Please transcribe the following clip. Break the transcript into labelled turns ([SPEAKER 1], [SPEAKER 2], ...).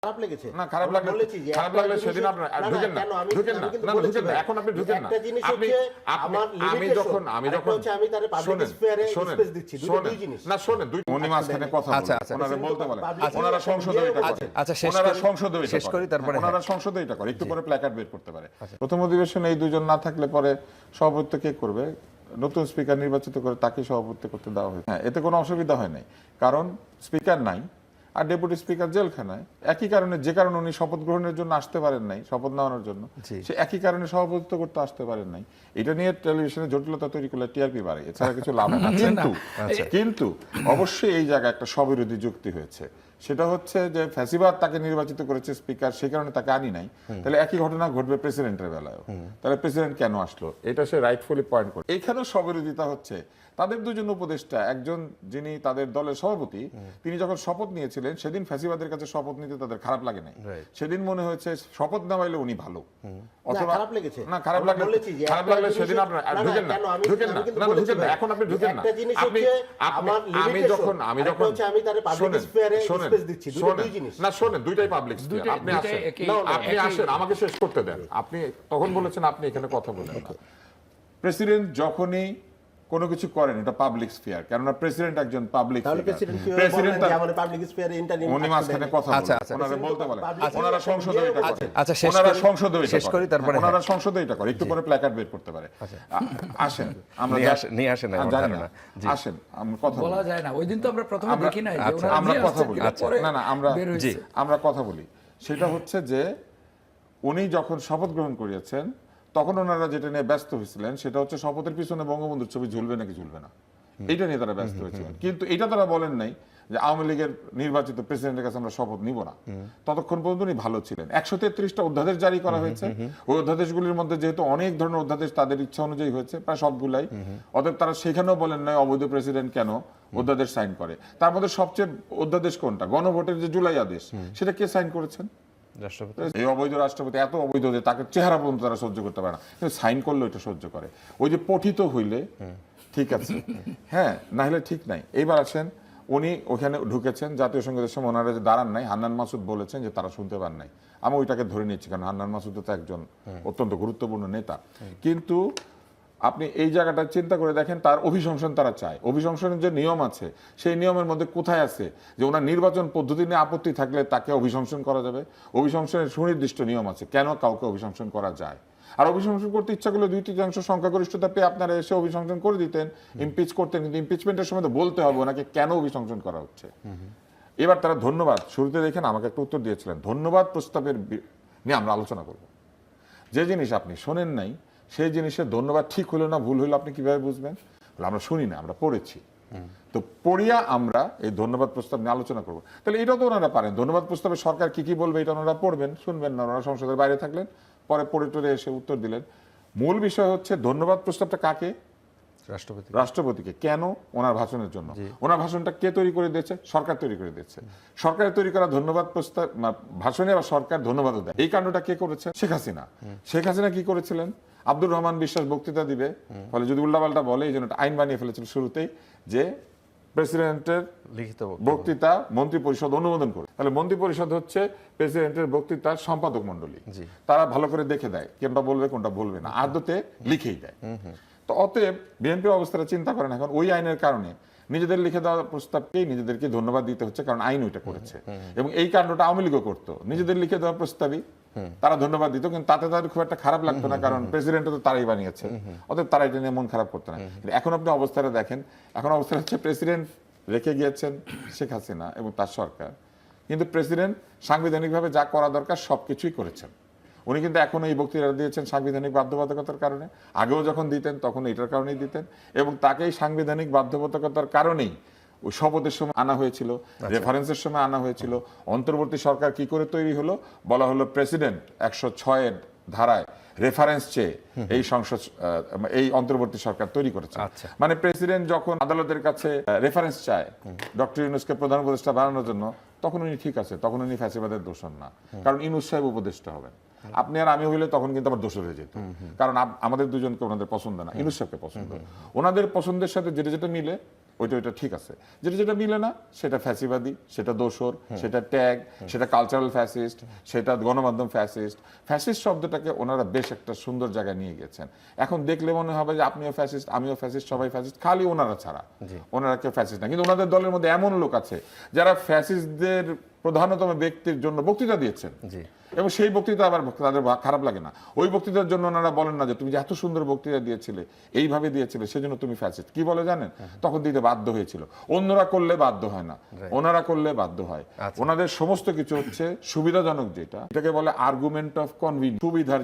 [SPEAKER 1] খারাপ লেগেছে
[SPEAKER 2] না খারাপ লাগলে সেদিন আপনার ঢুকেন না ঢুকেন না এখন আপনি ঢুকেন না আমি যখন
[SPEAKER 1] আমি তার পাবলিক স্পেয়ারে স্পেস দিচ্ছি দুই জিনিস
[SPEAKER 2] না শোনেন দুই উনি মাঝখানে কথা ওনারা বলতে বলেন ওনারা সংসদে এটা করে ওনারা সংসদে শেষ করি তারপরে ওনারা সংসদে এটা করে একটু পরে প্ল্যাকার্ড বের করতে পারে প্রথম অধিবেশনে এই দুজন না থাকলে পরে সভাপতিত্ব কে করবে নতুন স্পিকার নির্বাচিত করে তাকে সভাপতি করতে দেওয়া হয়েছে হ্যাঁ এতে কোনো অসুবিধা হয় নাই কারণ স্পিকার নাই আর ডেপুটি স্পিকার জেলখানায় একই কারণে যে কারণে উনি শপথ গ্রহণের জন্য আসতে পারেন নাই শপথ নেওয়ানোর জন্য সে একই কারণে সভাপতিত্ব করতে আসতে পারেন নাই এটা নিয়ে টেলিভিশনে জটিলতা তৈরি করলে টিআরপি বাড়ে এছাড়া কিছু লাভ না কিন্তু অবশ্যই এই জায়গায় একটা স্ববিরোধী যুক্তি হয়েছে সেটা হচ্ছে যে ফ্যাসিবাদ তাকে নির্বাচিত করেছে স্পিকার সে কারণে তাকে আনি নাই তাহলে একই ঘটনা ঘটবে প্রেসিডেন্টের বেলায়ও তাহলে প্রেসিডেন্ট কেন আসলো এটা সে রাইটফুলি পয়েন্ট করে এখানেও স্ববিরোধিতা হচ্ছে তাদের দুজন উপদেষ্টা একজন যিনি তাদের দলের সভাপতি তিনি যখন শপথ নিয়েছিলেন সেদিন ফ্যাসিবাদের কাছে শপথ নিতে তাদের খারাপ লাগে নাই সেদিন মনে হয়েছে শপথ নেওয়াইলে উনি ভালো অথবা
[SPEAKER 1] খারাপ লেগেছে
[SPEAKER 2] না খারাপ লাগলে সেদিন আপনার ঢুকেন না এখন আপনি ঢুকেন না আমি যখন
[SPEAKER 1] আমি তার পাবলিক স্পেয়ারে স্পেস দিচ্ছি দুই জিনিস
[SPEAKER 2] না শোনেন দুইটাই পাবলিক স্পেয়ার আপনি আসেন আমাকে শেষ করতে দেন আপনি তখন বলেছেন আপনি এখানে কথা বলেন না প্রেসিডেন্ট যখনই কোনো কিছু করেন এটা পাবলিক স্ফিয়ার কেননা প্রেসিডেন্ট একজন পাবলিক
[SPEAKER 1] প্রেসিডেন্ট আমাদের পাবলিক স্ফিয়ারে ইন্টারনেট
[SPEAKER 2] উনি মাঝখানে কথা ওনারা বলতে বলেন ওনারা সংসদে এটা করে ওনারা সংসদে শেষ করি তারপরে ওনারা সংসদে এটা করে একটু পরে প্ল্যাকার্ড বের করতে পারে আসেন আমরা নিয়ে আসেন আসেন আমরা কথা
[SPEAKER 3] বলা যায় না ওই দিন তো আমরা প্রথমে দেখি নাই
[SPEAKER 2] আমরা কথা বলি না আমরা কথা বলি সেটা হচ্ছে যে উনি যখন শপথ গ্রহণ করিয়েছেন তখন ওনারা যেটা নিয়ে ব্যস্ত হয়েছিলেন সেটা হচ্ছে শপথের পিছনে বঙ্গবন্ধুর ছবি ঝুলবে নাকি ঝুলবে না এটা নিয়ে তারা ব্যস্ত হয়েছিলেন কিন্তু এটা তারা বলেন নাই যে আওয়ামী লীগের নির্বাচিত প্রেসিডেন্টের কাছে আমরা শপথ নিব না ততক্ষণ পর্যন্ত উনি ভালো ছিলেন 133টা অধ্যাদেশ জারি করা হয়েছে ওই অধ্যাদেশগুলির মধ্যে যেহেতু অনেক ধরনের অধ্যাদেশ তাদের ইচ্ছা অনুযায়ী হয়েছে প্রায় সবগুলাই অতএব তারা সেখানেও বলেন নাই অবৈধ প্রেসিডেন্ট কেন অধ্যাদেশ সাইন করে তার মধ্যে সবচেয়ে অধ্যাদেশ কোনটা গণভোটের যে জুলাই আদেশ সেটা কে সাইন করেছেন এই অবৈধ রাষ্ট্রপতি এত অবৈধ যে তাকে চেহারা পর্যন্ত তারা সহ্য করতে পারে না কিন্তু সাইন করলে এটা সহ্য করে ওই যে পঠিত হইলে ঠিক আছে হ্যাঁ না হলে ঠিক নাই এইবার আছেন উনি ওখানে ঢুকেছেন জাতীয় সংগীতের সময় ওনারা যে দাঁড়ান নাই হান্নান মাসুদ বলেছেন যে তারা শুনতে পান নাই আমি ওইটাকে ধরে নিচ্ছি কারণ হান্নান মাসুদ তো একজন অত্যন্ত গুরুত্বপূর্ণ নেতা কিন্তু আপনি এই জায়গাটা চিন্তা করে দেখেন তার অভিশংসন তারা চায় অভিশংসনের যে নিয়ম আছে সেই নিয়মের মধ্যে কোথায় আছে যে ওনার নির্বাচন পদ্ধতি নিয়ে আপত্তি থাকলে তাকে অভিশংসন করা যাবে অভিশংসনের সুনির্দিষ্ট নিয়ম আছে কেন কাউকে অভিশংসন করা যায় আর অভিশংসন করতে ইচ্ছা করলে 2/3 সংখ্যাগরিষ্ঠতা পেয়ে আপনারা এসে অভিশংসন করে দিতেন ইমপিচ করতেন কিন্তু ইমপিচমেন্টের সময় তো বলতে হবে ওনাকে কেন অভিশংসন করা হচ্ছে এবার তারা ধন্যবাদ শুরুতে দেখেন আমাকে একটা উত্তর দিয়েছিলেন ধন্যবাদ প্রস্তাবের নিয়ে আমরা আলোচনা করব যে জিনিস আপনি শোনেন নাই সেই জিনিসের ধন্যবাদ ঠিক হলো না ভুল হলো আপনি কিভাবে বুঝবেন আমরা শুনি না আমরা পড়েছি তো পড়িয়া আমরা এই ধন্যবাদ প্রস্তাব নিয়ে আলোচনা করবো তাহলে এটাও তো ওনারা পারেন ধন্যবাদ প্রস্তাবে সরকার কি কি বলবে এটা ওনারা পড়বেন শুনবেন না ওনারা সংসদের বাইরে থাকলেন পরে পড়ে টরে এসে উত্তর দিলেন মূল বিষয় হচ্ছে ধন্যবাদ প্রস্তাবটা কাকে রাষ্ট্রপতিকে কেন ওনার ভাষণের জন্য ওনার ভাষণটা কে তৈরি করে দিয়েছে সরকার তৈরি করে দিয়েছে সরকারের তৈরি করা ধন্যবাদ প্রস্তাব ভাষণে আবার সরকার ধন্যবাদও দেয় এই কাণ্ডটা কে করেছে শেখ হাসিনা কি করেছিলেন আব্দুর রহমান বিশ্বাস বক্তৃতা দিবে ফলে যদি উল্টাপাল্টা বলে এই জন্য আইন বানিয়ে ফেলেছিল শুরুতেই যে প্রেসিডেন্টের লিখিত বক্তৃতা মন্ত্রী পরিষদ অনুমোদন করে তাহলে মন্ত্রী পরিষদ হচ্ছে প্রেসিডেন্টের বক্তৃতার সম্পাদক মন্ডলী তারা ভালো করে দেখে দেয় কোনটা বলবে কোনটা বলবে না আদতে লিখেই দেয় তো অতএব বিএনপি অবস্থাটা চিন্তা করেন এখন ওই আইনের কারণে নিজেদের লিখে দেওয়া প্রস্তাবকেই নিজেদেরকে ধন্যবাদ দিতে হচ্ছে কারণ আইন ওইটা করেছে এবং এই কাণ্ডটা আওয়ামী লীগও করতো নিজেদের লিখে দেওয়া প্রস্তাবই তারা ধন্যবাদ দিত কিন্তু তাতে তাদের খুব একটা খারাপ লাগতো না কারণ প্রেসিডেন্ট তো তারাই বানিয়েছে অতএব তারা এটা নিয়ে মন খারাপ করতো না এখন আপনি অবস্থাটা দেখেন এখন অবস্থা হচ্ছে প্রেসিডেন্ট রেখে গিয়েছেন শেখ হাসিনা এবং তার সরকার কিন্তু প্রেসিডেন্ট সাংবিধানিকভাবে যা করা দরকার সবকিছুই করেছেন উনি কিন্তু এখন এই বক্তৃতা দিয়েছেন সাংবিধানিক বাধ্যবাধকতার কারণে আগেও যখন দিতেন তখন এটার কারণেই দিতেন এবং তাকেই সাংবিধানিক বাধ্যবাধকতার কারণেই ওই শপথের সময় আনা হয়েছিল রেফারেন্সের সময় আনা হয়েছিল অন্তর্বর্তী সরকার কি করে তৈরি হলো বলা হলো প্রেসিডেন্ট 106 ধারায় রেফারেন্স চেয়ে এই সংসদ এই অন্তর্বর্তী সরকার তৈরি করেছে মানে প্রেসিডেন্ট যখন আদালতের কাছে রেফারেন্স চায় ডক্টর ইউনূসকে প্রধান উপদেষ্টা বানানোর জন্য তখন উনি ঠিক আছে তখন উনি ফ্যাসিবাদের দোষর না কারণ ইউনূস সাহেব উপদেষ্টা হবেন আপনি আর আমি হইলে তখন কিন্তু আমার দোষর হয়ে যেত কারণ আমাদের দুজনকে ওনাদের পছন্দ না ইউনূস সাহেবকে পছন্দ ওনাদের পছন্দের সাথে যেটা যেটা মিলে ওইটা ঠিক আছে, যেটা যেটা মিলে না সেটা ফ্যাসিবাদী, সেটা দোসর, সেটা ট্যাগ, সেটা কালচারাল ফ্যাসিস্ট, সেটা গণমাধ্যম ফ্যাসিস্ট। ফ্যাসিস্ট শব্দটাকে ওনারা বেশ একটা সুন্দর জায়গায় নিয়ে গেছেন। এখন দেখলে মনে হবে যে আপনিও ফ্যাসিস্ট, আমিও ফ্যাসিস্ট, সবাই ফ্যাসিস্ট, খালি ওনারা ছাড়া ওনারা কেউ ফ্যাসিস্ট না। কিন্তু ওনাদের দলের মধ্যে এমন লোক আছে যারা ফ্যাসিস্টদের প্রধানতম ব্যক্তির জন্য বক্তৃতা দিয়েছেন, এবং সেই বক্তৃতা আবার তাদের খারাপ লাগে না। ওই বক্তৃতার জন্য ওনারা বলেন না যে তুমি যে এত সুন্দর বক্তৃতা দিয়েছিলে, এইভাবে দিয়েছিলে, সেজন্য তুমি ফ্যাসিস্ট। কি বলে জানেন? তখন দিতে বাধ্য হয়েছিল। অন্যরা করলে বাধ্য হয় না, ওনারা করলে বাধ্য হয়। ওনাদের সমস্ত কিছু হচ্ছে সুবিধাজনক, যেটা এটাকে বলে আর্গুমেন্ট অফ কনভিনিয়েন্স, সুবিধার